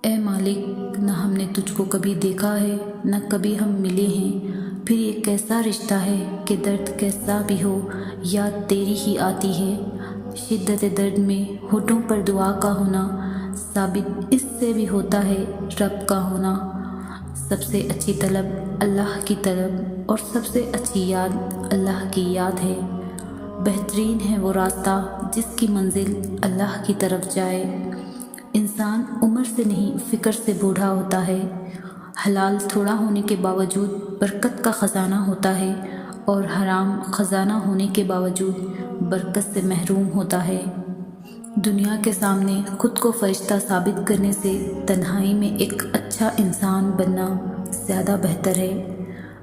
اے مالک، نہ ہم نے تجھ کو کبھی دیکھا ہے نہ کبھی ہم ملے ہیں، پھر یہ کیسا رشتہ ہے کہ درد کیسا بھی ہو یاد تیری ہی آتی ہے۔ شدت درد میں ہونٹوں پر دعا کا ہونا ثابت اس سے بھی ہوتا ہے رب کا ہونا۔ سب سے اچھی طلب اللہ کی طلب اور سب سے اچھی یاد اللہ کی یاد ہے۔ بہترین ہے وہ راستہ جس کی منزل اللہ کی طرف جائے۔ انسان عمر سے نہیں فکر سے بوڑھا ہوتا ہے۔ حلال تھوڑا ہونے کے باوجود برکت کا خزانہ ہوتا ہے اور حرام خزانہ ہونے کے باوجود برکت سے محروم ہوتا ہے۔ دنیا کے سامنے خود کو فرشتہ ثابت کرنے سے تنہائی میں ایک اچھا انسان بننا زیادہ بہتر ہے۔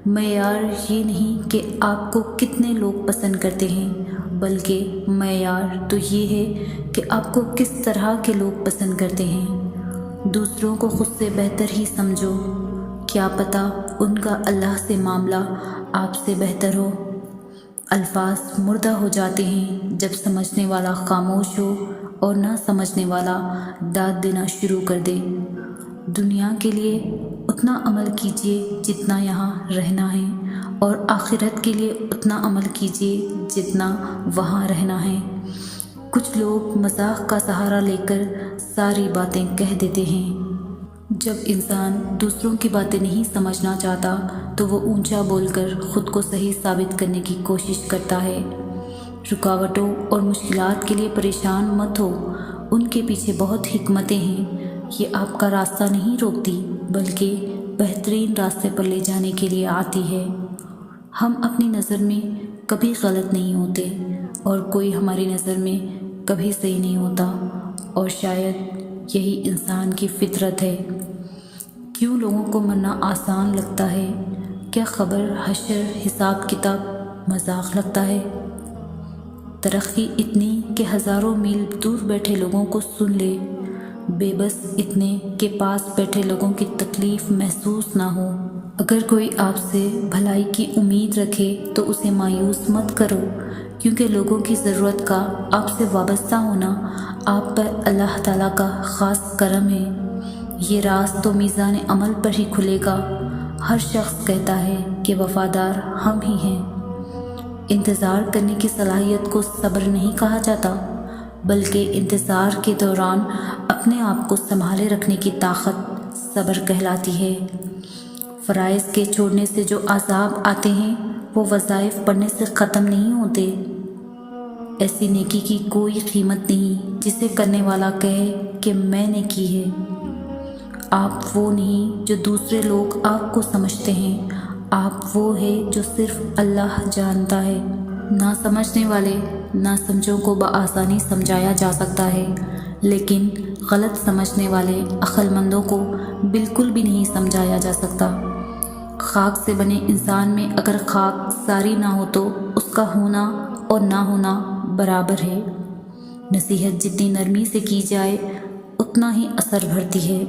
معیار یہ نہیں کہ آپ کو کتنے لوگ پسند کرتے ہیں، بلکہ معیار تو یہ ہے کہ آپ کو کس طرح کے لوگ پسند کرتے ہیں۔ دوسروں کو خود سے بہتر ہی سمجھو، کیا پتہ ان کا اللہ سے معاملہ آپ سے بہتر ہو۔ الفاظ مردہ ہو جاتے ہیں جب سمجھنے والا خاموش ہو اور نہ سمجھنے والا داد دینا شروع کر دے۔ دنیا کے لیے اتنا عمل کیجیے جتنا یہاں رہنا ہے، اور آخرت کے لیے اتنا عمل کیجیے جتنا وہاں رہنا ہے۔ کچھ لوگ مذاق کا سہارا لے کر ساری باتیں کہہ دیتے ہیں۔ جب انسان دوسروں کی باتیں نہیں سمجھنا چاہتا تو وہ اونچا بول کر خود کو صحیح ثابت کرنے کی کوشش کرتا ہے۔ رکاوٹوں اور مشکلات کے لیے پریشان مت ہو، ان کے پیچھے بہت حکمتیں ہیں۔ یہ آپ کا راستہ نہیں روکتی بلکہ بہترین راستے پر لے جانے کے لیے آتی ہے۔ ہم اپنی نظر میں کبھی غلط نہیں ہوتے اور کوئی ہماری نظر میں کبھی صحیح نہیں ہوتا، اور شاید یہی انسان کی فطرت ہے۔ کیوں لوگوں کو مرنا آسان لگتا ہے؟ کیا خبر حشر حساب کتاب مذاق لگتا ہے؟ ترقی اتنی کہ ہزاروں میل دور بیٹھے لوگوں کو سن لے، بے بس اتنے کہ پاس بیٹھے لوگوں کی تکلیف محسوس نہ ہو۔ اگر کوئی آپ سے بھلائی کی امید رکھے تو اسے مایوس مت کرو، کیونکہ لوگوں کی ضرورت کا آپ سے وابستہ ہونا آپ پر اللہ تعالیٰ کا خاص کرم ہے۔ یہ راز تو میزان عمل پر ہی کھلے گا۔ ہر شخص کہتا ہے کہ وفادار ہم ہی ہیں۔ انتظار کرنے کی صلاحیت کو صبر نہیں کہا جاتا، بلکہ انتظار کے دوران اپنے آپ کو سنبھالے رکھنے کی طاقت صبر کہلاتی ہے۔ فرائض کے چھوڑنے سے جو عذاب آتے ہیں وہ وظائف پڑھنے سے ختم نہیں ہوتے۔ ایسی نیکی کی کوئی قیمت نہیں جسے کرنے والا کہے کہ میں نے کی ہے۔ آپ وہ نہیں جو دوسرے لوگ آپ کو سمجھتے ہیں، آپ وہ ہے جو صرف اللہ جانتا ہے۔ نہ سمجھنے والے نہ سمجھوں کو بآسانی سمجھایا جا سکتا ہے، لیکن غلط سمجھنے والے عقل مندوں کو بالکل بھی نہیں سمجھایا جا سکتا۔ خاک سے بنے انسان میں اگر خاک ساری نہ ہو تو اس کا ہونا اور نہ ہونا برابر ہے۔ نصیحت جتنی نرمی سے کی جائے اتنا ہی اثر بھرتی ہے،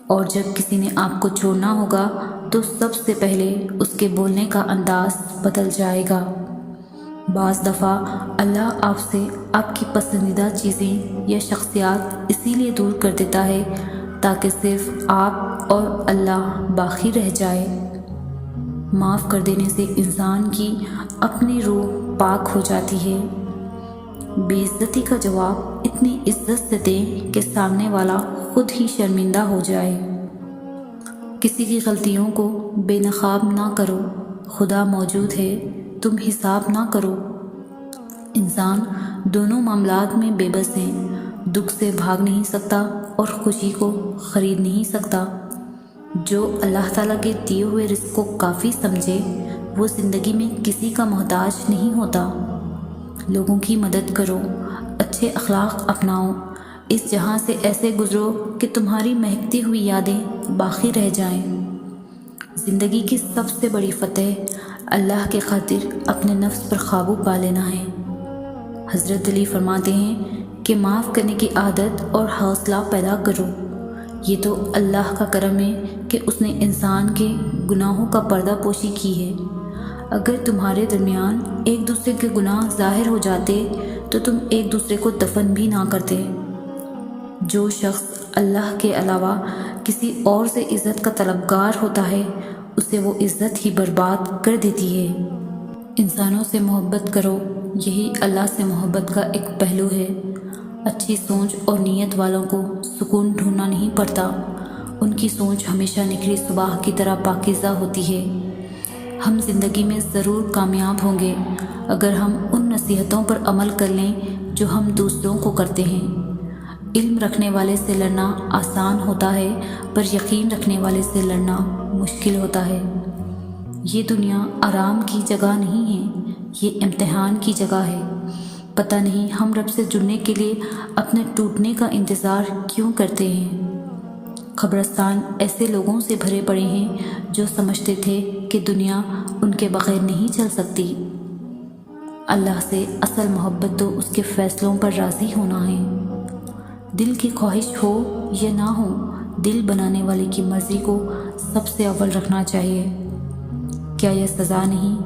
اور جب کسی نے آپ کو چھوڑنا ہوگا تو سب سے پہلے اس کے بولنے کا انداز بدل جائے گا۔ بعض دفعہ اللہ آپ سے آپ کی پسندیدہ چیزیں یا شخصیات اسی لیے دور کر دیتا ہے تاکہ صرف آپ اور اللہ باقی رہ جائے۔ معاف کر دینے سے انسان کی اپنی روح پاک ہو جاتی ہے۔ بے عزتی کا جواب اتنی عزت سے دیں کہ سامنے والا خود ہی شرمندہ ہو جائے۔ کسی کی غلطیوں کو بے نقاب نہ کرو، خدا موجود ہے، تم حساب نہ کرو۔ انسان دونوں معاملات میں بے بس ہیں، دکھ سے بھاگ نہیں سکتا اور خوشی کو خرید نہیں سکتا۔ جو اللہ تعالیٰ کے دیے ہوئے رزق کو کافی سمجھے وہ زندگی میں کسی کا محتاج نہیں ہوتا۔ لوگوں کی مدد کرو، اچھے اخلاق اپناؤ، اس جہاں سے ایسے گزرو کہ تمہاری مہکتی ہوئی یادیں باقی رہ جائیں۔ زندگی کی سب سے بڑی فتح اللہ کے خاطر اپنے نفس پر قابو پا لینا ہے۔ حضرت علی فرماتے ہیں کہ معاف کرنے کی عادت اور حوصلہ پیدا کرو۔ یہ تو اللہ کا کرم ہے کہ اس نے انسان کے گناہوں کا پردہ پوشی کی ہے۔ اگر تمہارے درمیان ایک دوسرے کے گناہ ظاہر ہو جاتے تو تم ایک دوسرے کو دفن بھی نہ کرتے۔ جو شخص اللہ کے علاوہ کسی اور سے عزت کا طلبگار ہوتا ہے اسے وہ عزت ہی برباد کر دیتی ہے۔ انسانوں سے محبت کرو، یہی اللہ سے محبت کا ایک پہلو ہے۔ اچھی سوچ اور نیت والوں کو سکون ڈھونڈنا نہیں پڑتا، ان کی سوچ ہمیشہ نکلی صبح کی طرح پاکیزہ ہوتی ہے۔ ہم زندگی میں ضرور کامیاب ہوں گے اگر ہم ان نصیحتوں پر عمل کر لیں جو ہم دوسروں کو کرتے ہیں۔ علم رکھنے والے سے لڑنا آسان ہوتا ہے، پر یقین رکھنے والے سے لڑنا مشکل ہوتا ہے۔ یہ دنیا آرام کی جگہ نہیں ہے، یہ امتحان کی جگہ ہے۔ پتہ نہیں ہم رب سے جڑنے کے لیے اپنے ٹوٹنے کا انتظار کیوں کرتے ہیں۔ قبرستان ایسے لوگوں سے بھرے پڑے ہیں جو سمجھتے تھے کہ دنیا ان کے بغیر نہیں چل سکتی۔ اللہ سے اصل محبت تو اس کے فیصلوں پر راضی ہونا ہے۔ دل کی خواہش ہو یا نہ ہو، دل بنانے والے کی مرضی کو سب سے اول رکھنا چاہیے۔ کیا یہ سزا نہیں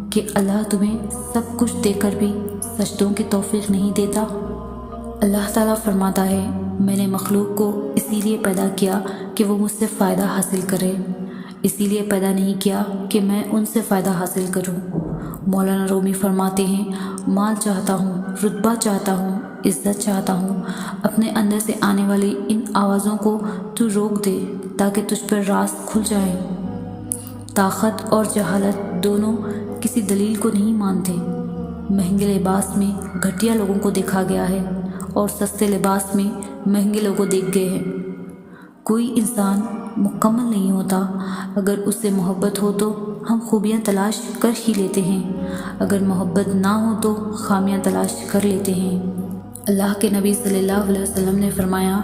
کہ اللہ تمہیں سب کچھ دے کر بھی سجدوں کی توفیق نہیں دیتا؟ اللہ تعالیٰ فرماتا ہے، میں نے مخلوق کو اسی لیے پیدا کیا کہ وہ مجھ سے فائدہ حاصل کرے، اسی لیے پیدا نہیں کیا کہ میں ان سے فائدہ حاصل کروں۔ مولانا رومی فرماتے ہیں، مال چاہتا ہوں، رتبہ چاہتا ہوں، عزت چاہتا ہوں، اپنے اندر سے آنے والی ان آوازوں کو تو روک دے تاکہ تجھ پر راز کھل جائے۔ طاقت اور جہالت دونوں کسی دلیل کو نہیں مانتے۔ مہنگے لباس میں گھٹیا لوگوں کو دیکھا گیا ہے اور سستے لباس میں مہنگے لوگوں دیکھ گئے ہیں۔ کوئی انسان مکمل نہیں ہوتا۔ اگر اس سے محبت ہو تو ہم خوبیاں تلاش کر ہی لیتے ہیں، اگر محبت نہ ہو تو خامیاں تلاش کر لیتے ہیں۔ اللہ کے نبی صلی اللہ علیہ وسلم نے فرمایا،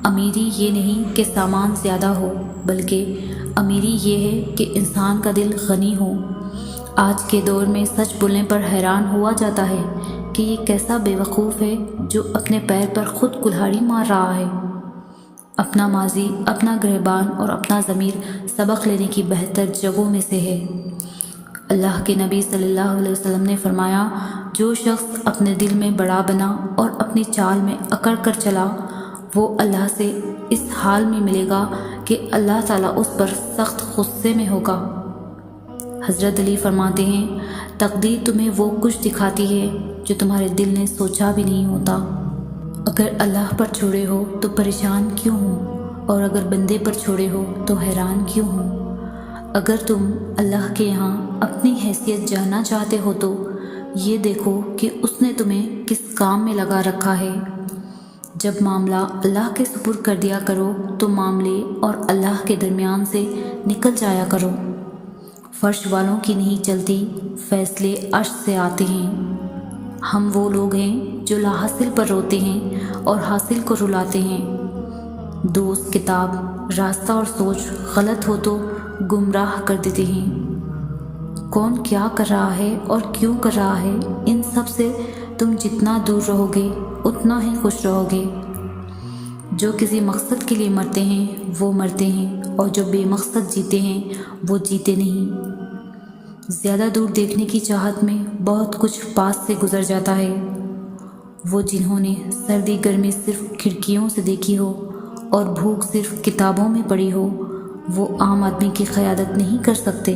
امیری یہ نہیں کہ سامان زیادہ ہو، بلکہ امیری یہ ہے کہ انسان کا دل غنی ہو۔ آج کے دور میں سچ بولنے پر حیران ہوا جاتا ہے کہ یہ کیسا بے وقوف ہے جو اپنے پیر پر خود کلہاڑی مار رہا ہے۔ اپنا ماضی، اپنا گریبان اور اپنا ضمیر سبق لینے کی بہتر جگہوں میں سے ہے۔ اللہ کے نبی صلی اللہ علیہ وسلم نے فرمایا، جو شخص اپنے دل میں بڑا بنا اور اپنی چال میں اکڑ کر چلا، وہ اللہ سے اس حال میں ملے گا کہ اللہ تعالیٰ اس پر سخت غصے میں ہوگا۔ حضرت علی فرماتے ہیں، تقدیر تمہیں وہ کچھ دکھاتی ہے جو تمہارے دل نے سوچا بھی نہیں ہوتا۔ اگر اللہ پر چھوڑے ہو تو پریشان کیوں ہو، اور اگر بندے پر چھوڑے ہو تو حیران کیوں ہو؟ اگر تم اللہ کے یہاں اپنی حیثیت جاننا چاہتے ہو تو یہ دیکھو کہ اس نے تمہیں کس کام میں لگا رکھا ہے۔ جب معاملہ اللہ کے سپرد کر دیا کرو تو معاملے اور اللہ کے درمیان سے نکل جایا کرو۔ فرش والوں کی نہیں چلتی، فیصلے عرش سے آتے ہیں۔ ہم وہ لوگ ہیں جو لا حاصل پر روتے ہیں اور حاصل کو رلاتے ہیں۔ دوست، کتاب، راستہ اور سوچ غلط ہو تو گمراہ کر دیتے ہیں۔ کون کیا کر رہا ہے اور کیوں کر رہا ہے، ان سب سے تم جتنا دور رہو گے اتنا ہی خوش رہو گے۔ جو کسی مقصد کے لیے مرتے ہیں وہ مرتے ہیں، اور جو بے مقصد جیتے ہیں وہ جیتے نہیں۔ زیادہ دور دیکھنے کی چاہت میں بہت کچھ پاس سے گزر جاتا ہے۔ وہ جنہوں نے سردی گرمی صرف کھڑکیوں سے دیکھی ہو اور بھوک صرف کتابوں میں پڑھی ہو، وہ عام آدمی کی قیادت نہیں کر سکتے۔